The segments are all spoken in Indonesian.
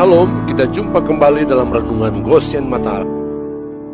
Shalom, kita jumpa kembali dalam Renungan Goshen Mata.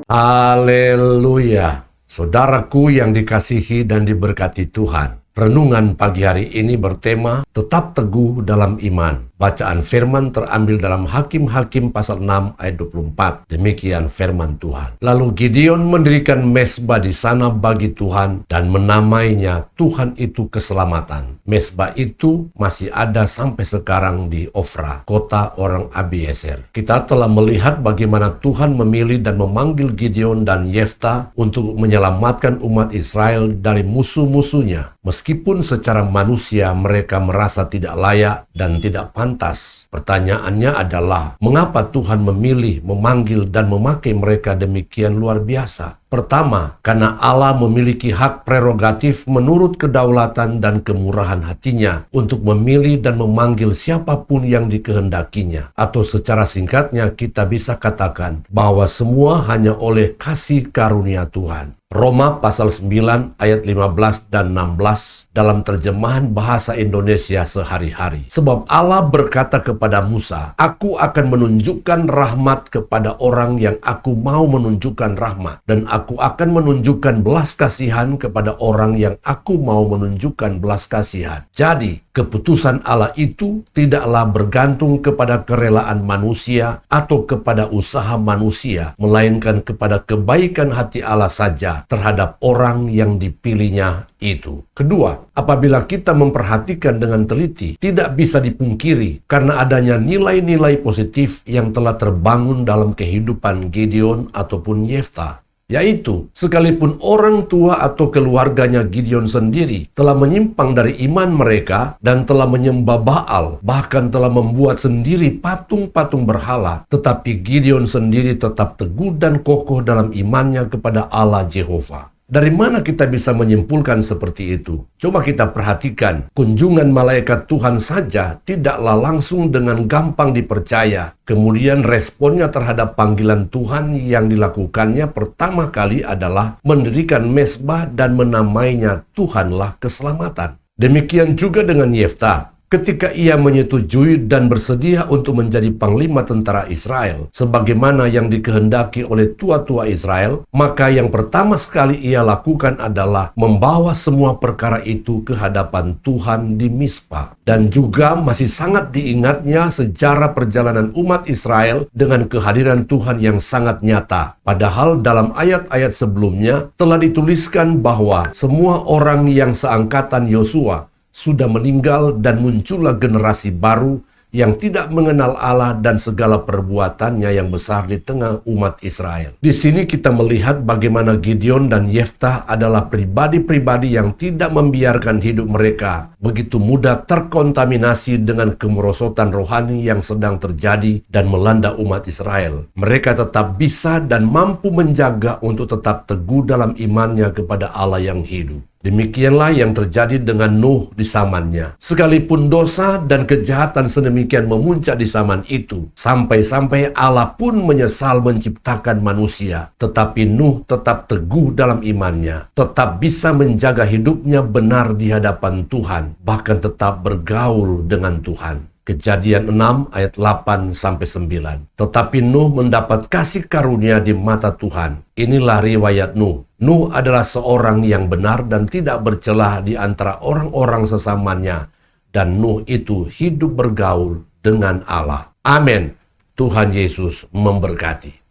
Haleluya. Saudaraku yang dikasihi dan diberkati Tuhan, renungan pagi hari ini bertema tetap teguh dalam iman. Bacaan firman terambil dalam Hakim-Hakim pasal 6 ayat 24. Demikian firman Tuhan. Lalu Gideon mendirikan mezbah di sana bagi Tuhan dan menamainya Tuhan itu keselamatan. Mezbah itu masih ada sampai sekarang di Ofra, kota orang Abiezer. Kita telah melihat bagaimana Tuhan memilih dan memanggil Gideon dan Yefta untuk menyelamatkan umat Israel dari musuh-musuhnya. Meskipun secara manusia mereka merasa tidak layak dan tidak pantas. Pertanyaannya adalah, mengapa Tuhan memilih, memanggil, dan memakai mereka demikian luar biasa? Pertama, karena Allah memiliki hak prerogatif menurut kedaulatan dan kemurahan hatinya untuk memilih dan memanggil siapapun yang dikehendakinya. Atau secara singkatnya kita bisa katakan bahwa semua hanya oleh kasih karunia Tuhan. Roma pasal 9 ayat 15 dan 16 dalam terjemahan bahasa Indonesia sehari-hari. Sebab Allah berkata kepada Musa, "Aku akan menunjukkan rahmat kepada orang yang aku mau menunjukkan rahmat, dan aku akan menunjukkan belas kasihan kepada orang yang aku mau menunjukkan belas kasihan." Jadi, keputusan Allah itu tidaklah bergantung kepada kerelaan manusia atau kepada usaha manusia, melainkan kepada kebaikan hati Allah saja terhadap orang yang dipilihnya itu. Kedua, apabila kita memperhatikan dengan teliti, tidak bisa dipungkiri karena adanya nilai-nilai positif yang telah terbangun dalam kehidupan Gideon ataupun Yefta. Yaitu, sekalipun orang tua atau keluarganya Gideon sendiri telah menyimpang dari iman mereka dan telah menyembah Baal, bahkan telah membuat sendiri patung-patung berhala, tetapi Gideon sendiri tetap teguh dan kokoh dalam imannya kepada Allah Jehovah. Dari mana kita bisa menyimpulkan seperti itu? Coba kita perhatikan, kunjungan malaikat Tuhan saja tidaklah langsung dengan gampang dipercaya. Kemudian responnya terhadap panggilan Tuhan yang dilakukannya pertama kali adalah mendirikan mezbah dan menamainya Tuhanlah keselamatan. Demikian juga dengan Yefta. Ketika ia menyetujui dan bersedia untuk menjadi panglima tentara Israel, sebagaimana yang dikehendaki oleh tua-tua Israel, maka yang pertama sekali ia lakukan adalah membawa semua perkara itu ke hadapan Tuhan di Mizpah. Dan juga masih sangat diingatnya sejarah perjalanan umat Israel dengan kehadiran Tuhan yang sangat nyata. Padahal dalam ayat-ayat sebelumnya telah dituliskan bahwa semua orang yang seangkatan Yosua sudah meninggal dan muncullah generasi baru yang tidak mengenal Allah dan segala perbuatannya yang besar di tengah umat Israel. Di sini kita melihat bagaimana Gideon dan Yefta adalah pribadi-pribadi yang tidak membiarkan hidup mereka begitu mudah terkontaminasi dengan kemerosotan rohani yang sedang terjadi dan melanda umat Israel. Mereka tetap bisa dan mampu menjaga untuk tetap teguh dalam imannya kepada Allah yang hidup. Demikianlah yang terjadi dengan Nuh di zamannya. Sekalipun dosa dan kejahatan sedemikian memuncak di zaman itu, sampai-sampai Allah pun menyesal menciptakan manusia. Tetapi Nuh tetap teguh dalam imannya, tetap bisa menjaga hidupnya benar di hadapan Tuhan, bahkan tetap bergaul dengan Tuhan. Kejadian 6 ayat 8-9. Tetapi Nuh mendapat kasih karunia di mata Tuhan. Inilah riwayat Nuh. Nuh adalah seorang yang benar dan tidak bercelah di antara orang-orang sesamanya. Dan Nuh itu hidup bergaul dengan Allah. Amin. Tuhan Yesus memberkati.